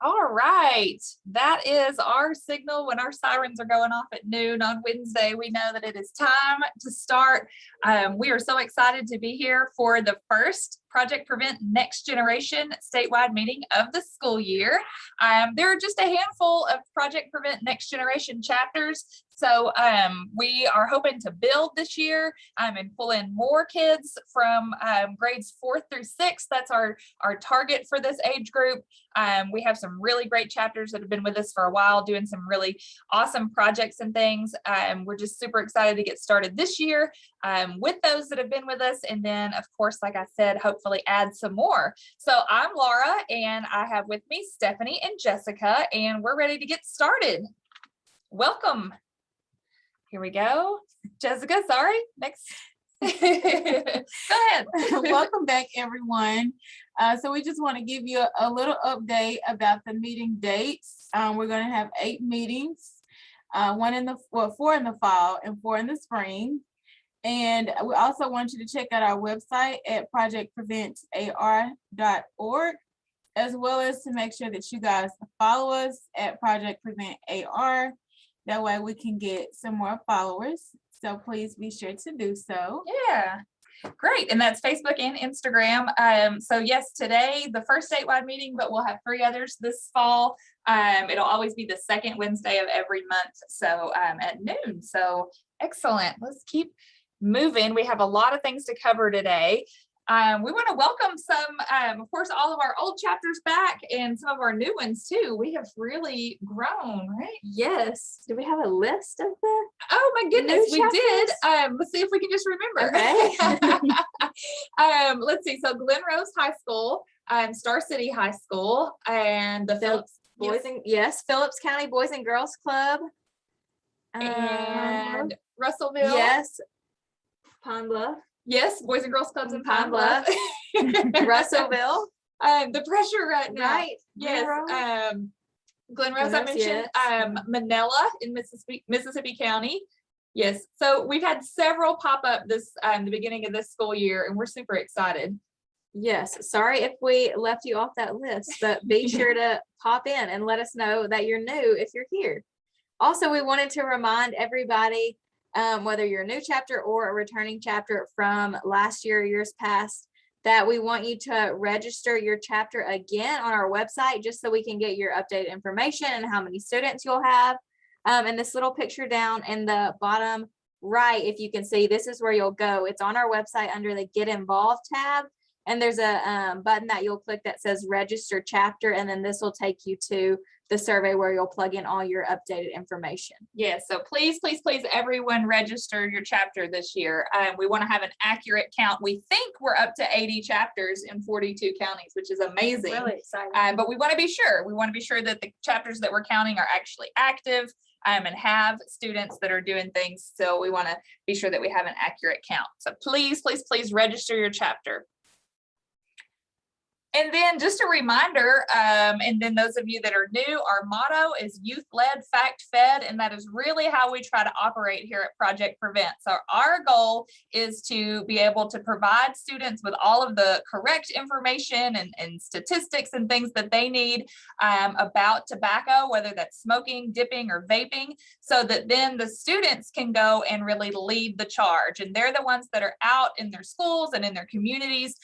All right, that is our signal when our sirens are going off at noon on Wednesday. We know that it is time to start. We are so excited to be here for the first Project Prevent Next Generation statewide meeting of the school year. There are just a handful of Project Prevent Next Generation chapters. So we are hoping to build this year and pull in more kids from grades 4th through 6th. That's our target for this age group. We have some really great chapters that have been with us for a while, doing some really awesome projects and things. We're just super excited to get started this year with those that have been with us. And then, of course, like I said, hopefully add some more. So I'm Laura, and I have with me Stephanie and Jessica, and we're ready to get started. Welcome. Here we go. Jessica, sorry, next. Go ahead. Welcome back, everyone. So we just want to give you a little update about the meeting dates. We're going to have 8 meetings, 4 in the fall and 4 in the spring. And we also want you to check out our website at projectpreventar.org, as well as to make sure that you guys follow us at Project Prevent AR. That way we can get some more followers. So please be sure to do so. Yeah, great. And that's Facebook and Instagram. So yes, today, the first statewide meeting, but we'll have 3 others this fall. It'll always be the second Wednesday of every month. So at noon. So excellent. Let's keep moving. We have a lot of things to cover today. We want to welcome some, of course, all of our old chapters back and some of our new ones too. We have really grown, right? Yes. Do we have a list of them? Oh my goodness, we did. Let's see if we can just remember. Okay. Let's see. So Glen Rose High School, Star City High School, and the Phillips Phillips County Boys and Girls Club. And Russellville. Yes. Pine Bluff. Yes, Boys and Girls Clubs in Pine Bluff. Russellville. The pressure right now. Right. Yes. Glen Rose, I mentioned. Yes. Manila in Mississippi County. Yes. So we've had several pop up this the beginning of this school year, and we're super excited. Yes. Sorry if we left you off that list, but be sure to pop in and let us know that you're new if you're here. Also, we wanted to remind everybody, whether you're a new chapter or a returning chapter from last year or years past, that we want you to register your chapter again on our website, just so we can get your updated information and how many students you'll have. And this little picture down in the bottom right, if you can see, this is where you'll go. It's on our website under the Get Involved tab. And there's a button that you'll click that says Register Chapter. And then this will take you to the survey where you'll plug in all your updated information. Yes, so please, everyone register your chapter this year. We want to have an accurate count. We think we're up to 80 chapters in 42 counties, which is amazing. Really exciting. But we want to be sure. We want to be sure that the chapters that we're counting are actually active and have students that are doing things. So we want to be sure that we have an accurate count. So please register your chapter. And then just a reminder, and then those of you that are new, our motto is youth-led, fact-fed, and that is really how we try to operate here at Project Prevent. So our goal is to be able to provide students with all of the correct information and statistics and things that they need about tobacco, whether that's smoking, dipping, or vaping, so that then the students can go and really lead the charge. And they're the ones that are out in their schools and in their communities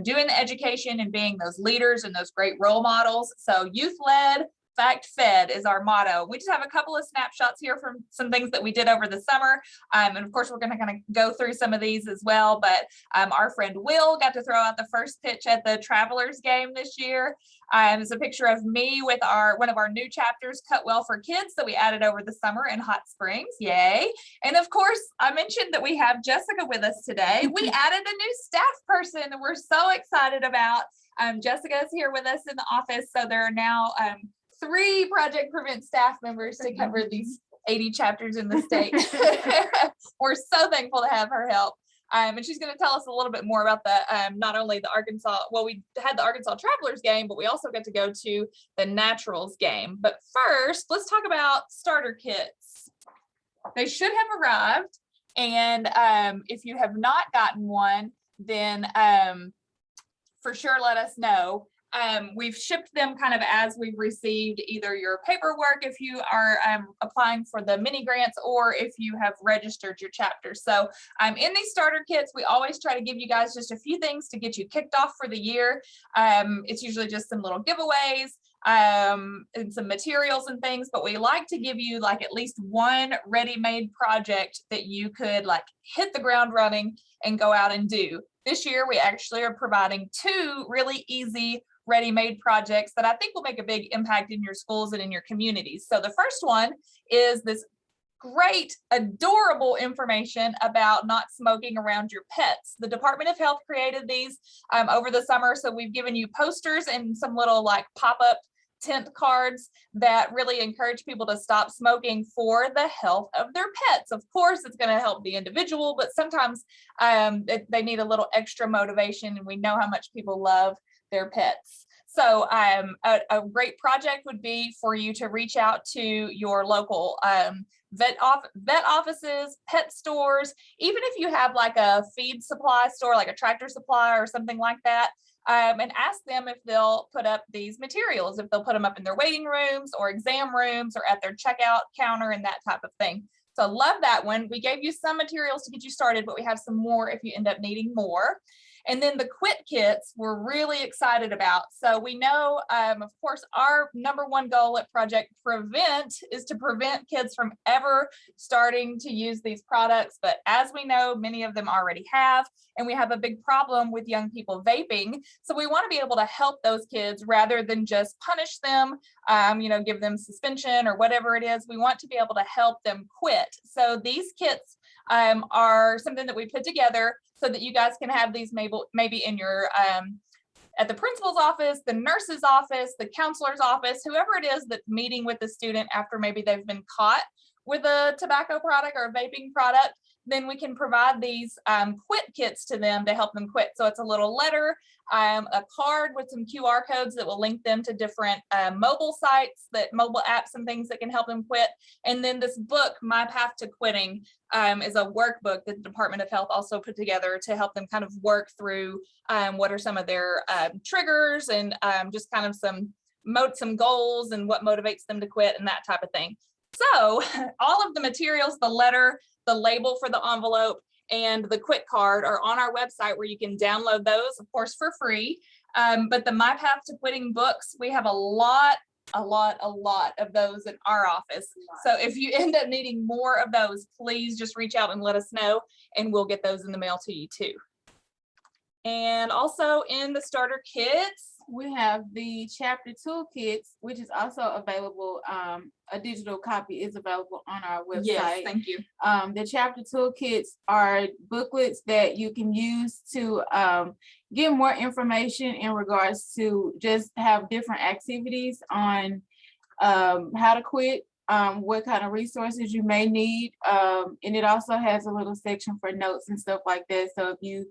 doing the education and being those leaders and those great role models. So youth-led, fact-fed is our motto. We just have a couple of snapshots here from some things that we did over the summer. And of course, we're going to kind of go through some of these as well. But our friend Will got to throw out the first pitch at the Travelers game this year. It's a picture of me with one of our new chapters, Cut Well for Kids, that we added over the summer in Hot Springs. Yay. And of course, I mentioned that we have Jessica with us today. We added a new staff person that we're so excited about. Jessica is here with us in the office. So there are now 3 Project Prevent staff members to cover these 80 chapters in the state. We're so thankful to have her help. And she's going to tell us a little bit more about the not only the Arkansas, well, we had the Arkansas Travelers game, but we also got to go to the Naturals game. But first, let's talk about starter kits. They should have arrived. And if you have not gotten one, then for sure let us know. We've shipped them kind of as we've received either your paperwork if you are applying for the mini grants or if you have registered your chapter. So in these starter kits, we always try to give you guys just a few things to get you kicked off for the year. It's usually just some little giveaways and some materials and things, but we like to give you like at least one ready-made project that you could like hit the ground running and go out and do. This year, we actually are providing 2 really easy ready-made projects that I think will make a big impact in your schools and in your communities. So the first one is this great, adorable information about not smoking around your pets. The Department of Health created these over the summer. So we've given you posters and some little like pop-up tent cards that really encourage people to stop smoking for the health of their pets. Of course, it's going to help the individual, but sometimes they need a little extra motivation, and we know how much people love their pets. So a great project would be for you to reach out to your local vet offices, pet stores, even if you have like a feed supply store, like a Tractor Supply or something like that, and ask them if they'll put up these materials, if they'll put them up in their waiting rooms or exam rooms or at their checkout counter and that type of thing. So love that one. We gave you some materials to get you started, but we have some more if you end up needing more. And then the quit kits we're really excited about. So we know, of course, our #1 goal at Project Prevent is to prevent kids from ever starting to use these products. But as we know, many of them already have, and we have a big problem with young people vaping. So we want to be able to help those kids rather than just punish them, give them suspension or whatever it is. We want to be able to help them quit. So these kits are something that we put together so that you guys can have these maybe in your at the principal's office, the nurse's office, the counselor's office, whoever it is that's meeting with the student after maybe they've been caught with a tobacco product or a vaping product. Then we can provide these quit kits to them to help them quit. So it's a little letter, a card with some QR codes that will link them to different mobile sites, mobile apps and things that can help them quit. And then this book, My Path to Quitting, is a workbook that the Department of Health also put together to help them kind of work through what are some of their triggers and just kind of some goals and what motivates them to quit and that type of thing. So all of the materials, the letter, the label for the envelope, and the quit card are on our website where you can download those, of course, for free. But the My Path to Quitting books, we have a lot of those in our office. So if you end up needing more of those, please just reach out and let us know, and we'll get those in the mail to you too. And also in the starter kits, we have the chapter toolkits, which is also available. A digital copy is available on our website. Yes, thank you. The chapter toolkits are booklets that you can use to get more information in regards to just have different activities on how to quit, what kind of resources you may need. And it also has a little section for notes and stuff like that. So if you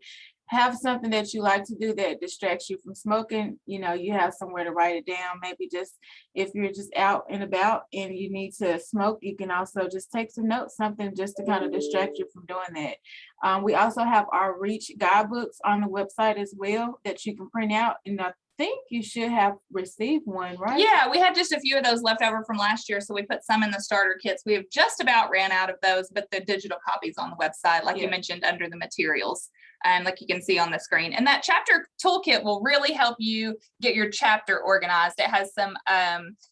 have something that you like to do that distracts you from smoking, you have somewhere to write it down. Maybe just if you're just out and about and you need to smoke, you can also just take some notes, something just to kind of distract you from doing that. We also have our Reach guidebooks on the website as well that you can print out. And I think you should have received one, right? Yeah, we had just a few of those left over from last year, so we put some in the starter kits. We have just about ran out of those, but the digital copies on the website, like you mentioned, under the materials, like you can see on the screen. And that chapter toolkit will really help you get your chapter organized. It has some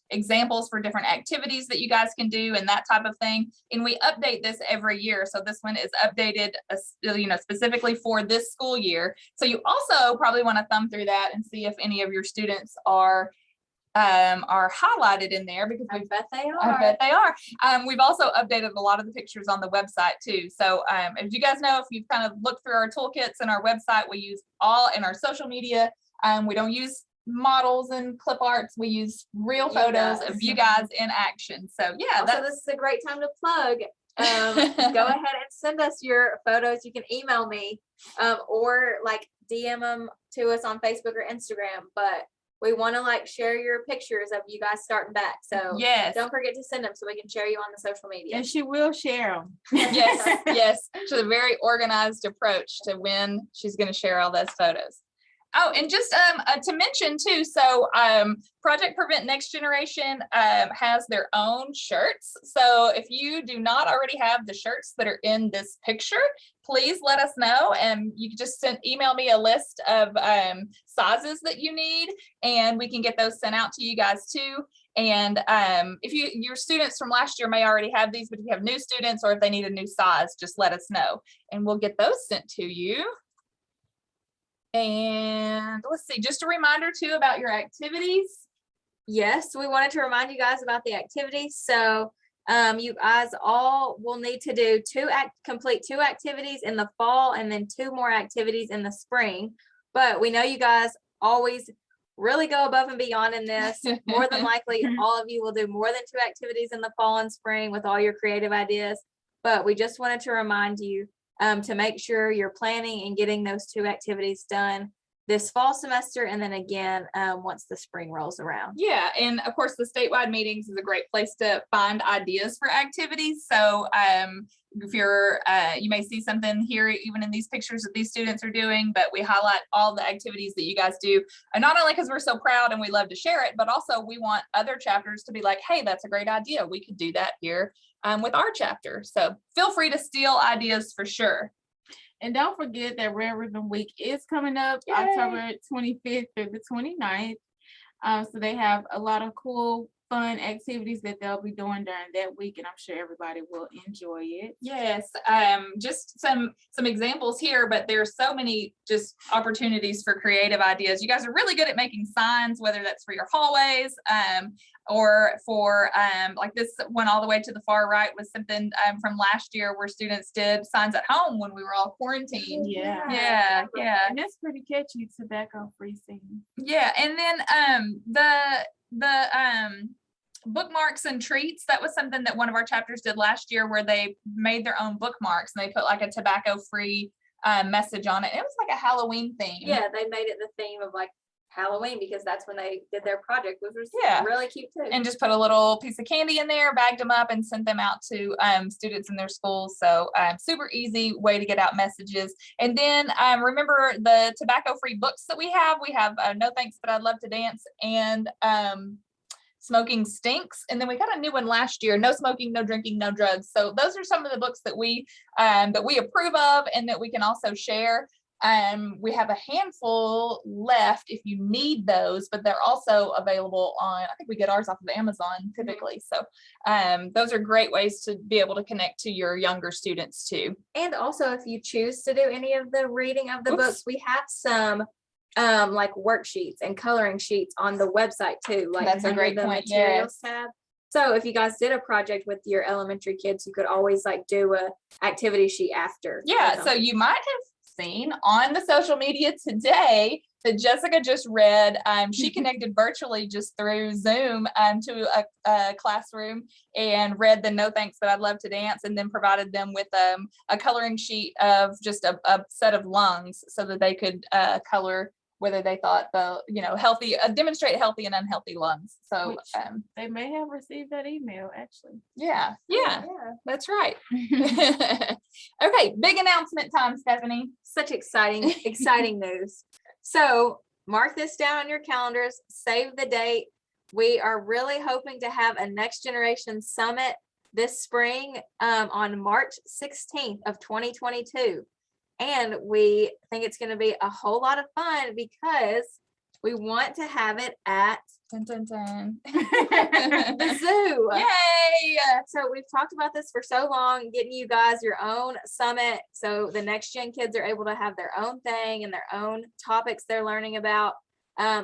examples for different activities that you guys can do and that type of thing. And we update this every year. So this one is updated, specifically for this school year. So you also probably want to thumb through that and see if any of your students are highlighted in there, because I bet they are. I bet they are. We've also updated a lot of the pictures on the website too. So as you guys know, if you've kind of looked through our toolkits and our website, we use all in our social media. We don't use models and clip arts. We use real photos of you guys in action. So yeah, also, this is a great time to plug. Go ahead and send us your photos. You can email me or like DM them to us on Facebook or Instagram, but we want to share your pictures of you guys starting back. So yes, don't forget to send them so we can share you on the social media. And she will share them. Yes. She's a very organized approach to when she's going to share all those photos. Oh, and just to mention too, so Project Prevent Next Generation has their own shirts. So if you do not already have the shirts that are in this picture, please let us know, and you can just email me a list of sizes that you need, and we can get those sent out to you guys too. And if your students from last year may already have these, but if you have new students or if they need a new size, just let us know, and we'll get those sent to you. And let's see, just a reminder too about your activities. Yes, we wanted to remind you guys about the activities. So you guys all will need to do complete 2 activities in the fall and then 2 more activities in the spring. But we know you guys always really go above and beyond in this. More than likely, all of you will do more than 2 activities in the fall and spring with all your creative ideas. But we just wanted to remind you to make sure you're planning and getting those 2 activities done this fall semester, and then again once the spring rolls around. Yeah, and of course the statewide meetings is a great place to find ideas for activities. So if you're you may see something here even in these pictures that these students are doing, but we highlight all the activities that you guys do, and not only because we're so proud and we love to share it, but also we want other chapters to be like, hey, that's a great idea, we could do that here with our chapter. So feel free to steal ideas for sure. And don't forget that Red Ribbon Week is coming up. Yay. October 25th through the 29th. So they have a lot of cool, fun activities that they'll be doing during that week, and I'm sure everybody will enjoy it. Yes, just some examples here, but there's so many just opportunities for creative ideas. You guys are really good at making signs, whether that's for your hallways or for like this one all the way to the far right was something from last year where students did signs at home when we were all quarantined. Yeah. And that's pretty catchy, tobacco-free scene. Yeah, and then the bookmarks and treats, that was something that one of our chapters did last year, where they made their own bookmarks and they put like a tobacco-free message on it. It was like a Halloween theme. Yeah, they made it the theme of like Halloween because that's when they did their project, which was really cute too. And just put a little piece of candy in there, bagged them up, and sent them out to students in their schools. So super easy way to get out messages. And then remember the tobacco-free books that we have. We have No Thanks, But I'd Love to Dance, and Smoking Stinks. And then we got a new one last year, No Smoking, No Drinking, No Drugs. So those are some of the books that we approve of and that we can also share. We have a handful left if you need those, but they're also available on, I think we get ours off of Amazon typically. So those are great ways to be able to connect to your younger students too. And also if you choose to do any of the reading of the books, we have some like worksheets and coloring sheets on the website too. Like that's a great point. Materials tab. So if you guys did a project with your elementary kids, you could always like do a activity sheet after. Yeah, so you might have seen on the social media today that Jessica just read. She connected virtually just through Zoom to a classroom and read the No Thanks, But I'd Love to Dance, and then provided them with a coloring sheet of just a set of lungs so that they could color whether they thought the healthy demonstrate healthy and unhealthy lungs. So they may have received that email actually. Yeah, that's right. Okay, big announcement time, Stephanie. Such exciting news. So mark this down on your calendars, save the date. We are really hoping to have a Next Generation Summit this spring on March 16th of 2022. And we think it's going to be a whole lot of fun because we want to have it at the zoo. Yay! So we've talked about this for so long, getting you guys your own summit. So the next gen kids are able to have their own thing and their own topics they're learning about.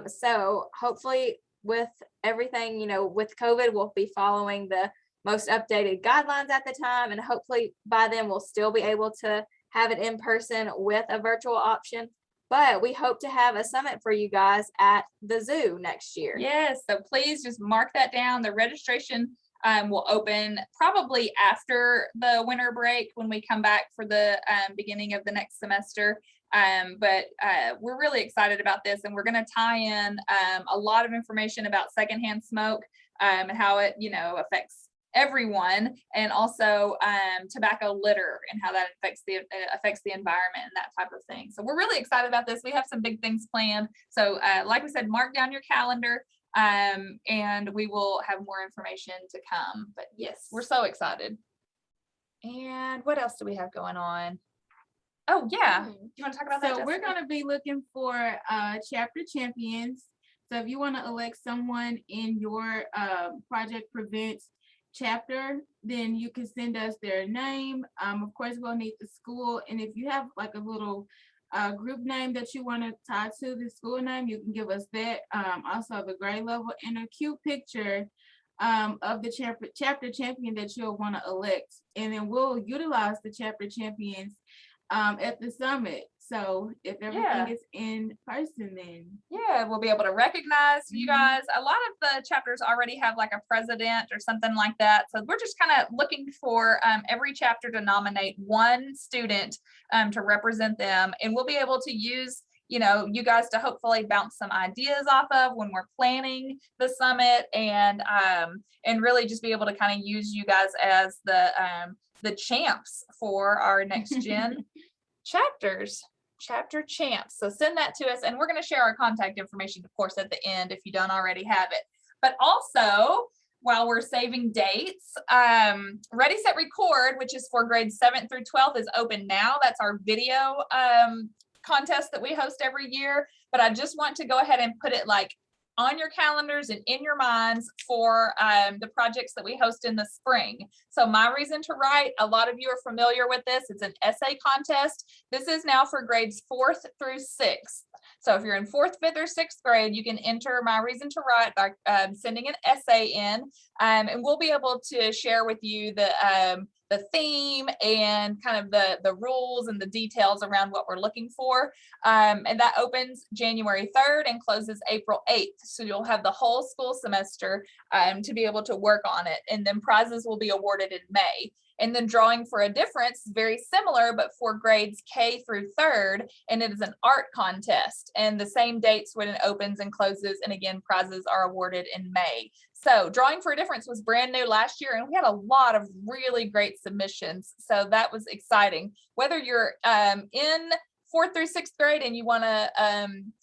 So hopefully with everything, with COVID, we'll be following the most updated guidelines at the time. And hopefully by then we'll still be able to have it in person with a virtual option, but we hope to have a summit for you guys at the zoo next year. Yes, so please just mark that down. The registration will open probably after the winter break when we come back for the beginning of the next semester. But we're really excited about this, and we're going to tie in a lot of information about secondhand smoke and how it affects everyone, and also tobacco litter and how that affects the environment and that type of thing. So we're really excited about this. We have some big things planned. So like we said, mark down your calendar, and we will have more information to come. But yes, we're so excited. And what else do we have going on? Oh yeah, you want to talk about that? So we're Jessica? going to be looking for chapter champions. So if you want to elect someone in your Project Prevent chapter, then you can send us their name. Of course, we'll need the school, and if you have like a little group name that you want to tie to the school name, you can give us that. Also the grade level and a cute picture of the chapter champion that you'll want to elect, and then we'll utilize the chapter champions at the summit. So if everything is in person, then we'll be able to recognize you guys. A lot of the chapters already have like a president or something like that. So we're just kind of looking for every chapter to nominate one student to represent them, and we'll be able to use you guys to hopefully bounce some ideas off of when we're planning the summit, and really just be able to kind of use you guys as the champs for our next gen chapter champs. So send that to us, and we're going to share our contact information, of course, at the end if you don't already have it. But also, while we're saving dates, Ready, Set, Record, which is for grades 7th through 12th, is open now. That's our video contest that we host every year. But I just want to go ahead and put it like on your calendars and in your minds for the projects that we host in the spring. So My Reason to Write, a lot of you are familiar with this. It's an essay contest. This is now for grades 4th through 6th. So if you're in 4th, 5th, or 6th grade, you can enter My Reason to Write by sending an essay in, and we'll be able to share with you the theme and kind of the rules and the details around what we're looking for. And that opens January 3rd and closes April 8th. So you'll have the whole school semester to be able to work on it. And then prizes will be awarded in May. And then Drawing for a Difference is very similar, but for grades K through 3rd, and it is an art contest. And the same dates when it opens and closes, and again, prizes are awarded in May. So Drawing for a Difference was brand new last year, and we had a lot of really great submissions. So that was exciting. Whether you're in 4th through 6th grade and you want to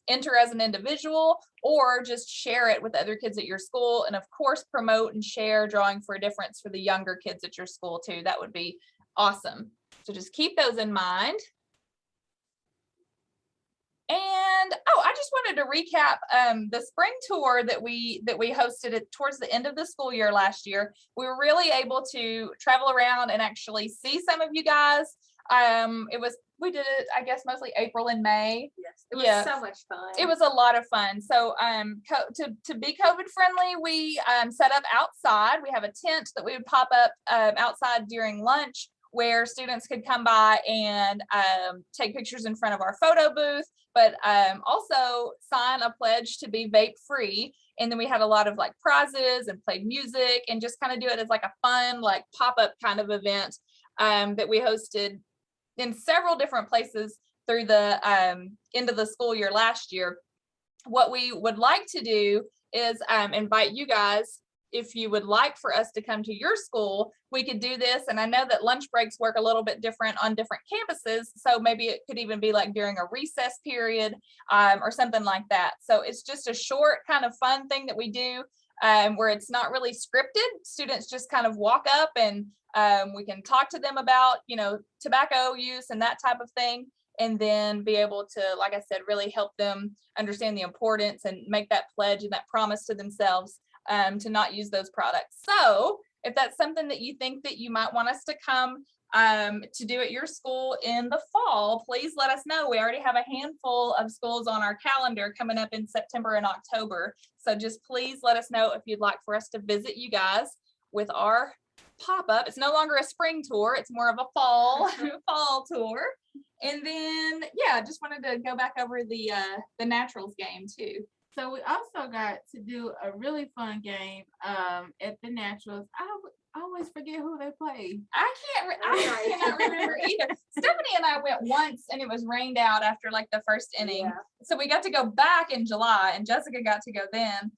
enter as an individual, or just share it with other kids at your school, and of course promote and share Drawing for a Difference for the younger kids at your school too. That would be awesome. So just keep those in mind. And I just wanted to recap the spring tour that we hosted towards the end of the school year last year. We were really able to travel around and actually see some of you guys. We did it, I guess, mostly April and May. Yes, it was so much fun. It was a lot of fun. So to be COVID friendly, we set up outside. We have a tent that we would pop up outside during lunch, where students could come by and take pictures in front of our photo booth, but also sign a pledge to be vape free. And then we had a lot of like prizes and played music, and just kind of do it as like a fun, like pop-up kind of event that we hosted in several different places through the end of the school year last year. What we would like to do is invite you guys. If you would like for us to come to your school, we could do this. And I know that lunch breaks work a little bit different on different campuses. So maybe it could even be like during a recess period or something like that. So it's just a short kind of fun thing that we do where it's not really scripted. Students just kind of walk up and we can talk to them about, tobacco use and that type of thing. And then be able to, like I said, really help them understand the importance and make that pledge and that promise to themselves to not use those products. So if that's something that you think that you might want us to come to do at your school in the fall, please let us know. We already have a handful of schools on our calendar coming up in September and October. So just please let us know if you'd like for us to visit you guys with our pop-up. It's no longer a spring tour, it's more of a fall tour. And then just wanted to go back over the naturals game too. So we also got to do a really fun game at the Naturals. I always forget who they played. I cannot remember either. Stephanie and I went once, and it was rained out after like the first inning. Yeah. So we got to go back in July, and Jessica got to go then.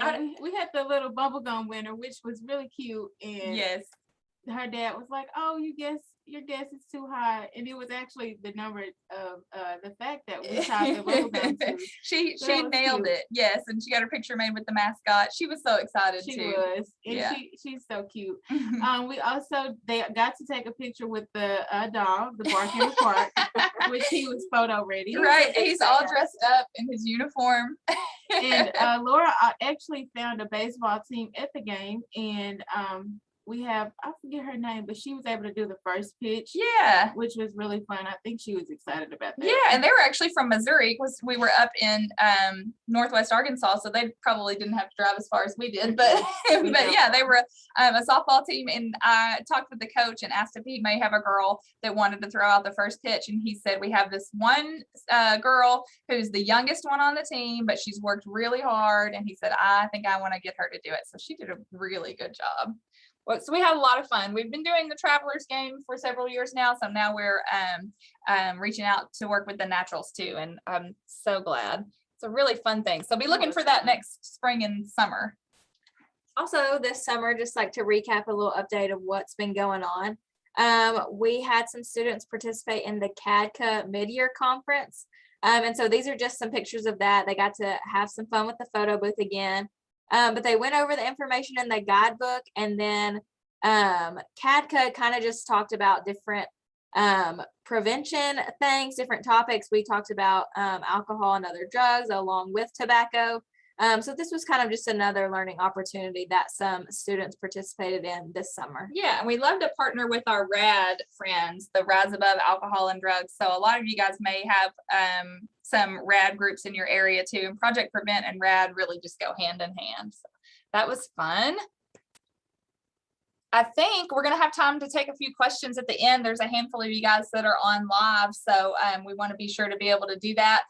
And we had the little bubblegum winner, which was really cute. And Yes. her dad was like, "Oh, your guess is too high," and it was actually the number of the fact that we tied the bubblegum to. She So that was nailed cute. it. Yes, and she got her picture made with the mascot. She was so excited She too. was, and Yeah. she's so cute. We also they got to take a picture with the dog, the bark in the park, which he was photo ready. Right, he's all dressed up in his uniform. And Laura actually found a baseball team at the game, and we have, I forget her name, but she was able to do the first pitch. Yeah. Which was really fun. I think she was excited about that. Yeah, and they were actually from Missouri because we were up in Northwest Arkansas, so they probably didn't have to drive as far as we did. But but yeah, they were a softball team, and I talked with the coach and asked if he may have a girl that wanted to throw out the first pitch, and he said we have this one girl who's the youngest one on the team, but she's worked really hard, and he said I think I want to get her to do it. So she did a really good job. Well, so we had a lot of fun. We've been doing the Travelers game for several years now, so now we're reaching out to work with the Naturals too, and I'm so glad. It's a really fun thing. So be looking for that next spring and summer. Also this summer, just like to recap a little update of what's been going on. We had some students participate in the CADCA mid-year conference. And so these are just some pictures of that. They got to have some fun with the photo booth again. But they went over the information in the guidebook, and then CADCA kind of just talked about different prevention things, different topics. We talked about alcohol and other drugs along with tobacco. So this was kind of just another learning opportunity that some students participated in this summer. Yeah, and we love to partner with our RAD friends, the Rise Above Alcohol and Drugs. So a lot of you guys may have some RAD groups in your area too, and Project Prevent and RAD really just go hand in hand. So that was fun. I think we're going to have time to take a few questions at the end. There's a handful of you guys that are on live, so we want to be sure to be able to do that.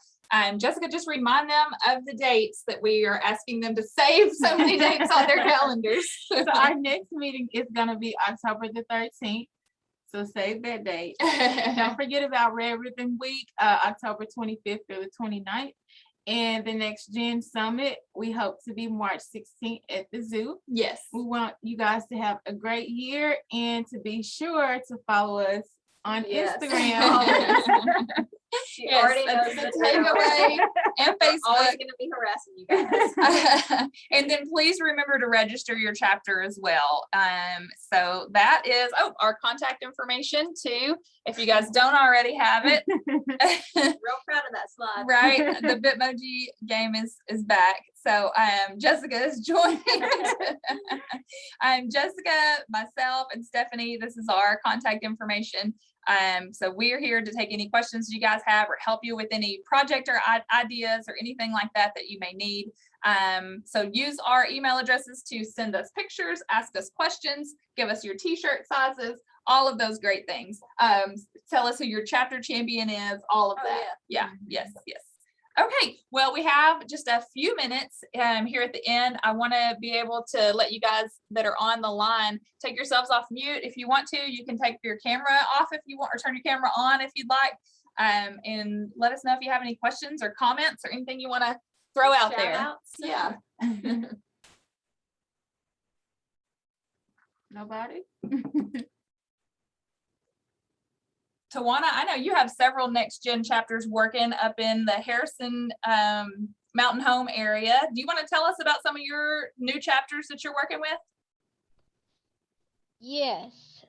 Jessica, just remind them of the dates that we are asking them to save so many dates on their calendars. So our next meeting is going to be October the 13th. So save that date. Don't forget about Red Ribbon Week, October 25th through the 29th. And the Next Gen Summit, we hope to be March 16th at the zoo. Yes. We want you guys to have a great year, and to be sure to follow us on Instagram. She already knows the the takeaway, and Always Facebook. going to be harassing you guys. And then please remember to register your chapter as well. So that is our contact information too. If you guys don't already have it. Real proud of that slide. Right. The Bitmoji game is back. So Jessica is joining. Jessica, myself, and Stephanie. This is our contact information. So we are here to take any questions you guys have or help you with any project or ideas or anything like that that you may need. So use our email addresses to send us pictures, ask us questions, give us your t-shirt sizes, all of those great things. Tell us who your chapter champion is, all of that. Yeah. Yes. Okay, well, we have just a few minutes here at the end. I want to be able to let you guys that are on the line take yourselves off mute. If you want to, you can take your camera off if you want, or turn your camera on if you'd like, and let us know if you have any questions or comments or anything you want to throw out there. Shout-outs. Yeah. Nobody? Tawana, I know you have several Next Gen chapters working up in the Harrison Mountain Home area. Do you want to tell us about some of your new chapters that you're working with? Yes.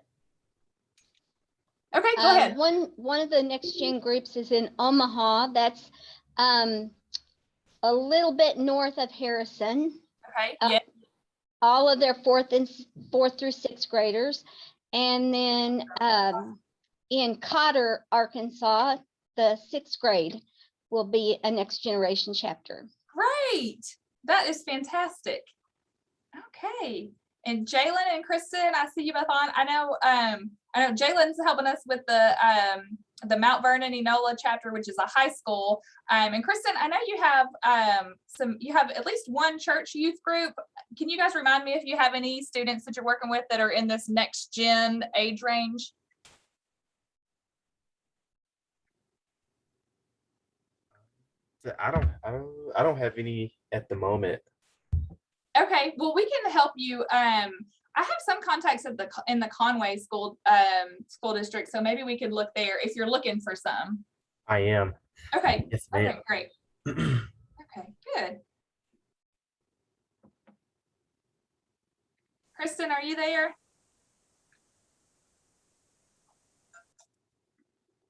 Okay, go ahead. One of the Next Gen groups is in Omaha. That's a little bit north of Harrison. Okay. Yeah. All of their fourth through sixth graders, and then in Cotter, Arkansas, the sixth grade will be a Next Generation chapter. Great. That is fantastic. Okay. And Jalen and Kristen, I see you both on. I know Jalen's helping us with the Mount Vernon Enola chapter, which is a high school. And Kristen, I know you have at least one church youth group. Can you guys remind me if you have any students that you're working with that are in this Next Gen age range? I don't have any at the moment. Okay, well, we can help you. I have some contacts at in the Conway school district, so maybe we could look there if you're looking for some. I am. Okay. Yes, ma'am. Okay, great. Okay, good. Kristen, are you there?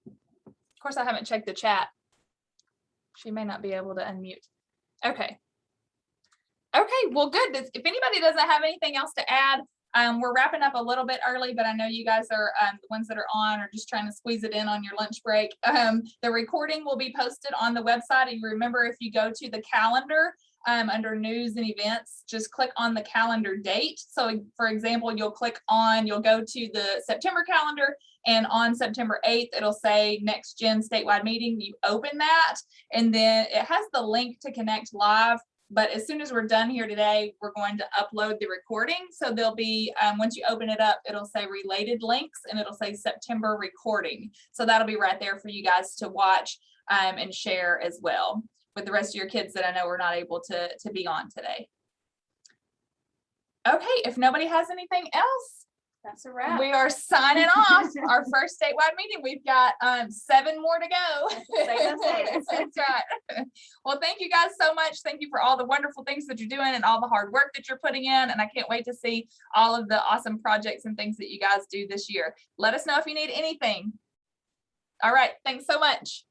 Of course, I haven't checked the chat. She may not be able to unmute. Okay. Okay, well, good. If anybody doesn't have anything else to add, we're wrapping up a little bit early, but I know you guys are the ones that are on are just trying to squeeze it in on your lunch break. The recording will be posted on the website. And remember, if you go to the calendar under news and events, just click on the calendar date. So for example, you'll go to the September calendar, and on September 8th, it'll say Next Gen Statewide Meeting. You open that, and then it has the link to connect live. But as soon as we're done here today, we're going to upload the recording. So there'll be, once you open it up, it'll say related links, and it'll say September recording. So that'll be right there for you guys to watch and share as well with the rest of your kids that I know were not able to be on today. Okay, if nobody has anything else, That's a wrap. we are signing off our first statewide meeting. We've got 7 more to go. That's right. Well, thank you guys so much. Thank you for all the wonderful things that you're doing and all the hard work that you're putting in. And I can't wait to see all of the awesome projects and things that you guys do this year. Let us know if you need anything. All right. Thanks so much.